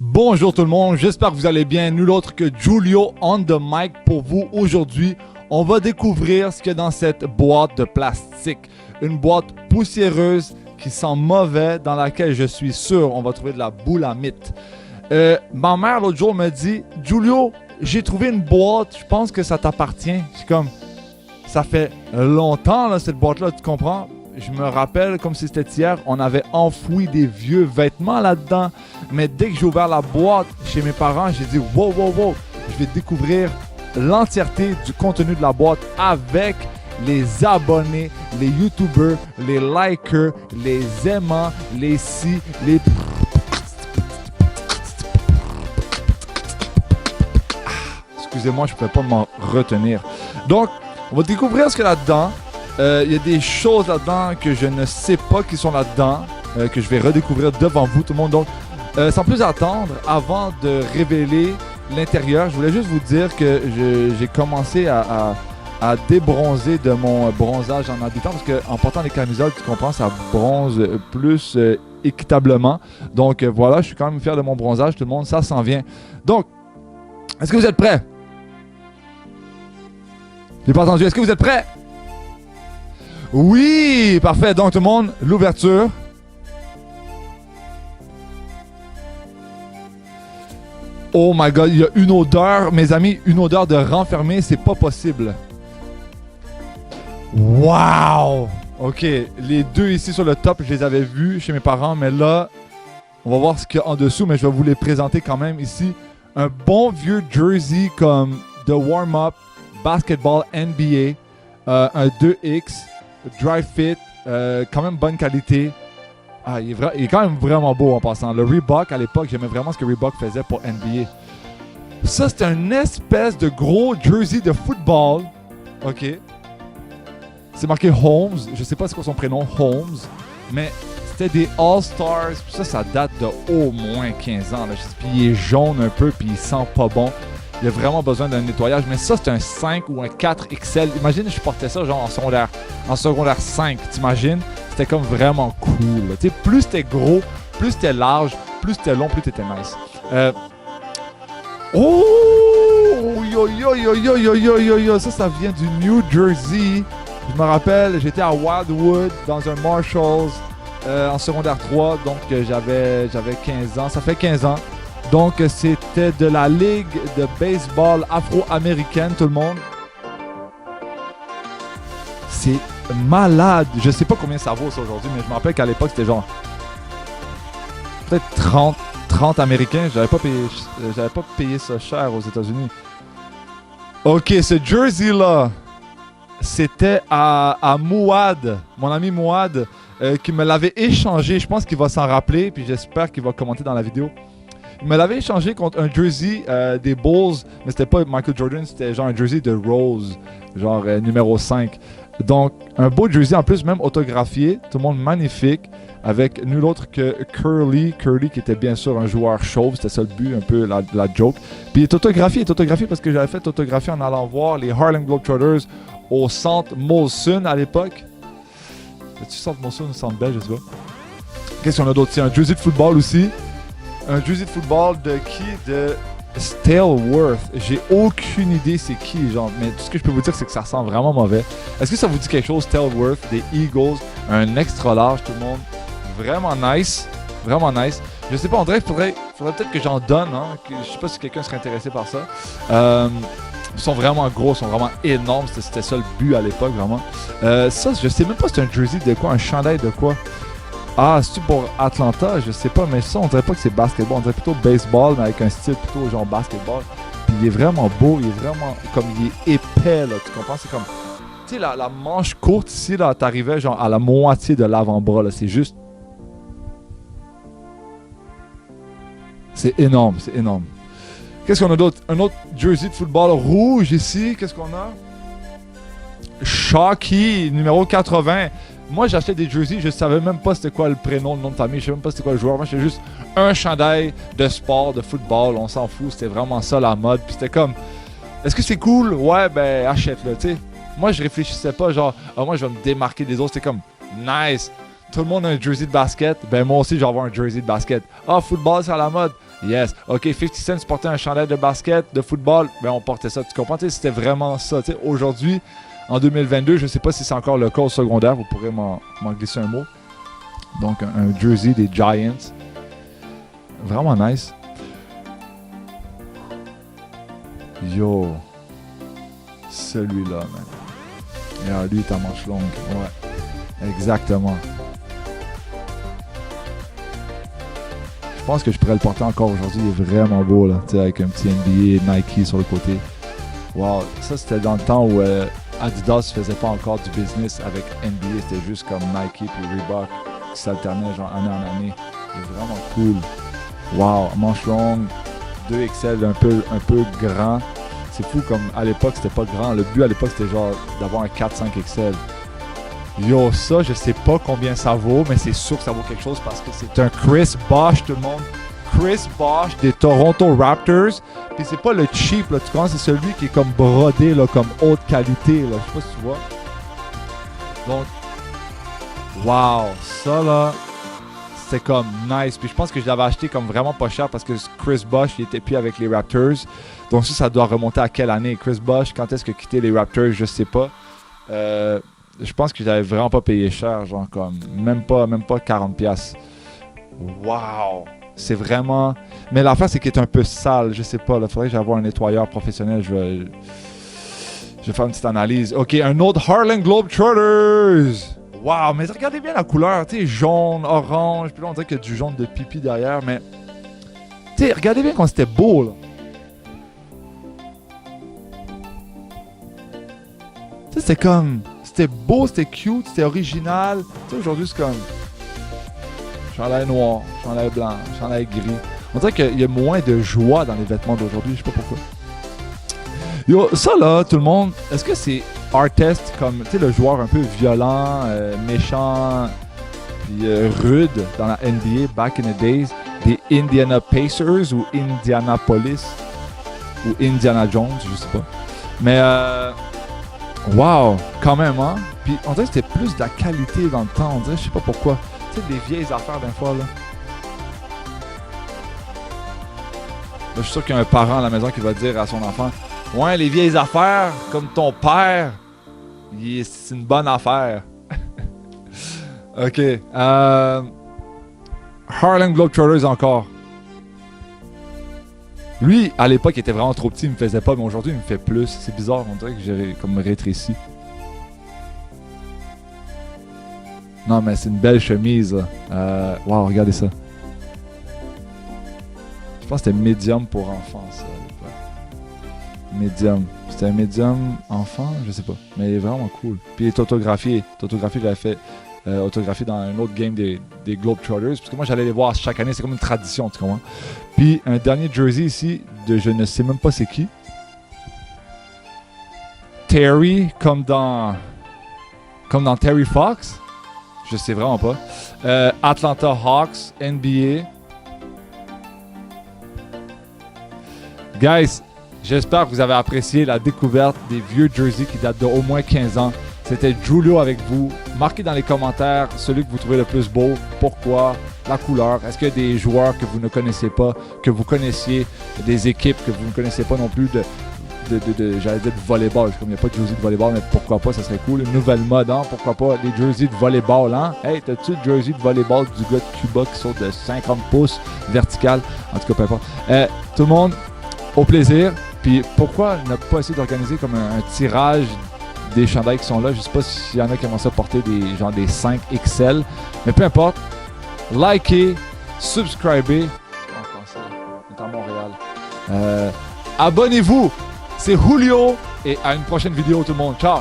Bonjour tout le monde, j'espère que vous allez bien. Nul autre que Julio on the mic pour vous aujourd'hui. On va découvrir ce qu'il y a dans cette boîte de plastique. Une boîte poussiéreuse qui sent mauvais, dans laquelle je suis sûr on va trouver de la boulamite. Ma mère l'autre jour me dit « Julio, j'ai trouvé une boîte, je pense que ça t'appartient. » Je suis comme « Ça fait longtemps là, cette boîte-là, tu comprends? » Je me rappelle comme si c'était hier, on avait enfoui des vieux vêtements là-dedans. Mais dès que j'ai ouvert la boîte chez mes parents, j'ai dit wow, wow, wow, je vais découvrir l'entièreté du contenu de la boîte avec les abonnés, les YouTubers, les likers, les aimants, les si, les... Excusez-moi, je ne pouvais pas m'en retenir. Donc, on va découvrir ce qu'il y a là-dedans. Il y a des choses là-dedans que je ne sais pas qui sont là-dedans, que je vais redécouvrir devant vous, tout le monde. Donc, sans plus attendre, avant de révéler l'intérieur, je voulais juste vous dire que j'ai commencé à débronzer de mon bronzage en habitant, parce qu'en portant les camisoles, tu comprends, ça bronze plus équitablement. Donc voilà, je suis quand même fier de mon bronzage, tout le monde, ça s'en vient. Donc, est-ce que vous êtes prêts? J'ai pas entendu, est-ce que vous êtes prêts? Oui, parfait. Donc tout le monde, l'ouverture. Oh my god, il y a une odeur, mes amis, une odeur de renfermé, c'est pas possible. Wow! Ok, les deux ici sur le top, je les avais vus chez mes parents, mais là, on va voir ce qu'il y a en dessous, mais je vais vous les présenter quand même ici. Un bon vieux jersey comme The Warm-Up, Basketball NBA, un 2X, Dry Fit, quand même bonne qualité. Ah, il est quand même vraiment beau en passant. Le Reebok, à l'époque, j'aimais vraiment ce que Reebok faisait pour NBA. Ça, c'était une espèce de gros jersey de football. OK. C'est marqué Holmes. Je sais pas c'est quoi son prénom, Holmes. Mais c'était des All-Stars. Ça date de au moins 15 ans. Là. Puis il est jaune un peu, puis il sent pas bon. Il a vraiment besoin d'un nettoyage. Mais ça, c'est un 5 ou un 4 XL. Imagine, je portais ça genre en secondaire 5. T'imagines? C'était comme vraiment cool. Tu sais, plus c'était gros, plus c'était large, plus c'était long, plus t'étais nice. Oh! Yo, yo, yo, yo, yo, yo, yo, yo. Ça vient du New Jersey. Je me rappelle, j'étais à Wildwood dans un Marshalls en secondaire 3. Donc, j'avais 15 ans. Ça fait 15 ans. Donc, c'était de la Ligue de baseball afro-américaine, tout le monde. C'est malade. Je sais pas combien ça vaut ça aujourd'hui, mais je me rappelle qu'à l'époque, c'était genre peut-être 30 américains. J'avais pas payé ça cher aux États-Unis. Ok, ce jersey-là, c'était à Mouad, mon ami Mouad, qui me l'avait échangé. Je pense qu'il va s'en rappeler, puis j'espère qu'il va commenter dans la vidéo. Il me l'avait échangé contre un jersey des Bulls, mais c'était pas Michael Jordan, c'était genre un jersey de Rose, genre numéro 5. Donc, un beau jersey, en plus même autographié, tout le monde magnifique, avec nul autre que Curly qui était bien sûr un joueur chauve, c'était ça le but, un peu la joke. Puis il est autographié parce que j'avais fait autographier en allant voir les Harlem Globetrotters au centre Molson à l'époque. C'est-tu centre Molson ou centre Bell, je sais pas. Qu'est-ce qu'on a d'autre? C'est un jersey de football aussi. Un jersey de football de qui? De Staleworth. J'ai aucune idée c'est qui, genre, mais tout ce que je peux vous dire, c'est que ça sent vraiment mauvais. Est-ce que ça vous dit quelque chose, Staleworth, des Eagles, un extra large, tout le monde? Vraiment nice. Vraiment nice. Je sais pas, on dirait qu'il faudrait peut-être que j'en donne, hein. Je sais pas si quelqu'un serait intéressé par ça. Ils sont vraiment gros, ils sont vraiment énormes. C'était ça le but à l'époque, vraiment. Ça, je sais même pas si c'est un jersey de quoi, un chandail de quoi. Ah, c'est-tu pour Atlanta? Je sais pas, mais ça, on dirait pas que c'est basketball. On dirait plutôt baseball, mais avec un style plutôt genre basketball. Puis il est vraiment beau, il est vraiment comme il est épais, là. Tu comprends? C'est comme, tu sais, la manche courte ici, là, t'arrivais genre à la moitié de l'avant-bras, là. C'est juste... C'est énorme, c'est énorme. Qu'est-ce qu'on a d'autre? Un autre jersey de football rouge ici. Qu'est-ce qu'on a? Shockey, numéro 80. Moi, j'achetais des jerseys, je savais même pas c'était quoi le prénom, le nom de famille, je savais même pas c'était quoi le joueur. Moi, j'étais juste un chandail de sport, de football, on s'en fout, c'était vraiment ça la mode. Puis c'était comme, est-ce que c'est cool? Ouais, ben achète-le, tu sais. Moi, je réfléchissais pas genre, ah, moi, je vais me démarquer des autres. C'était comme, nice. Tout le monde a un jersey de basket, ben moi aussi, je vais avoir un jersey de basket. Ah, football, c'est à la mode. Yes. OK, 50 Cent portait un chandail de basket, de football. Ben, on portait ça. Tu comprends? C'était vraiment ça. Aujourd'hui, en 2022, je sais pas si c'est encore le cas au secondaire. Vous pourrez m'en glisser un mot. Donc, un jersey des Giants. Vraiment nice. Yo. Celui-là, man. Et lui, il est à manche longue. Ouais. Exactement. Je pense que je pourrais le porter encore aujourd'hui. Il est vraiment beau, là. Tu sais, avec un petit NBA Nike sur le côté. Wow. Ça, c'était dans le temps où Adidas faisait pas encore du business avec NBA. C'était juste comme Nike puis Reebok qui s'alternaient genre année en année. C'est vraiment cool. Wow. Manche longue. 2XL, un peu grand. C'est fou comme à l'époque c'était pas grand. Le but à l'époque c'était genre d'avoir un 4-5 XL. Yo, ça je sais pas combien ça vaut, mais c'est sûr que ça vaut quelque chose parce que c'est un Chris Bosh, tout le monde. Chris Bosh des Toronto Raptors. Puis c'est pas le cheap, là, tu comprends, c'est celui qui est comme brodé, là, comme haute qualité, là. Je sais pas si tu vois. Donc, wow, ça là, c'est comme nice. Puis je pense que je l'avais acheté comme vraiment pas cher parce que Chris Bosh, il était plus avec les Raptors. Donc ça doit remonter à quelle année? Chris Bosh, quand est-ce qu'il a quitté les Raptors? Je sais pas. Je pense que je l'avais vraiment pas payé cher, genre comme même pas 40$. Wow! C'est vraiment... Mais l'affaire, c'est qu'il est un peu sale, je sais pas. Il faudrait que j'aille voir un nettoyeur professionnel. Je vais faire une petite analyse. OK, un autre Harlem Globetrotters! Wow, mais regardez bien la couleur, tu sais, jaune, orange, puis là on dirait qu'il y a du jaune de pipi derrière, mais... Tu sais, regardez bien quand c'était beau, là. Tu sais, c'était comme... C'était beau, c'était cute, c'était original. Tu sais, aujourd'hui, c'est comme... Chandail noir, chandail blanc, chandail gris. On dirait qu'il y a moins de joie dans les vêtements d'aujourd'hui, je sais pas pourquoi. Yo, ça là, tout le monde, est-ce que c'est Artest comme, tu sais, le joueur un peu violent, méchant, puis rude dans la NBA back in the days, des Indiana Pacers ou Indianapolis ou Indiana Jones, je sais pas. Mais wow, quand même, hein. Puis on dirait que c'était plus de la qualité dans le temps, on dirait, je sais pas pourquoi. Tu sais, des vieilles affaires d'un fois là. Je suis sûr qu'il y a un parent à la maison qui va dire à son enfant: ouais, les vieilles affaires, comme ton père, c'est une bonne affaire. OK. Harlem Globetrotters encore. Lui, à l'époque, il était vraiment trop petit, il me faisait pas, mais aujourd'hui, il me fait plus. C'est bizarre, on dirait que j'ai comme rétréci. Non, mais c'est une belle chemise, là. Wow, regardez ça. Je pense que c'était médium pour enfants, ça. Médium. C'était un médium enfant, je sais pas. Mais il est vraiment cool. Puis il est autographié. L'autographié, je l'avais fait autographié dans un autre game des Globetrotters. Parce que moi, j'allais les voir chaque année. C'est comme une tradition, tu comprends? Puis un dernier jersey ici, de je ne sais même pas c'est qui. Terry, comme dans Terry Fox. Je sais vraiment pas. Atlanta Hawks, NBA. Guys, j'espère que vous avez apprécié la découverte des vieux jerseys qui datent de au moins 15 ans. C'était Julio avec vous. Marquez dans les commentaires celui que vous trouvez le plus beau, pourquoi, la couleur. Est-ce qu'il y a des joueurs que vous ne connaissez pas, que vous connaissiez, des équipes que vous ne connaissez pas non plus j'allais dire de volleyball. Comme il n'y a pas de jersey de volleyball, mais pourquoi pas, ça serait cool. Une nouvelle mode, hein? Pourquoi pas les jerseys de volleyball, hein? Hey, t'as-tu le jersey de volleyball du gars de Cuba qui saute de 50 pouces vertical? En tout cas, peu importe. Tout le monde, au plaisir. Puis pourquoi ne pas essayer d'organiser comme un tirage des chandails qui sont là? Je sais pas s'il y en a qui aimeraient ça porter des 5 XL. Mais peu importe. Likez, subscribez. En français, on est à Montréal. Abonnez-vous. C'est Julio. Et à une prochaine vidéo tout le monde. Ciao.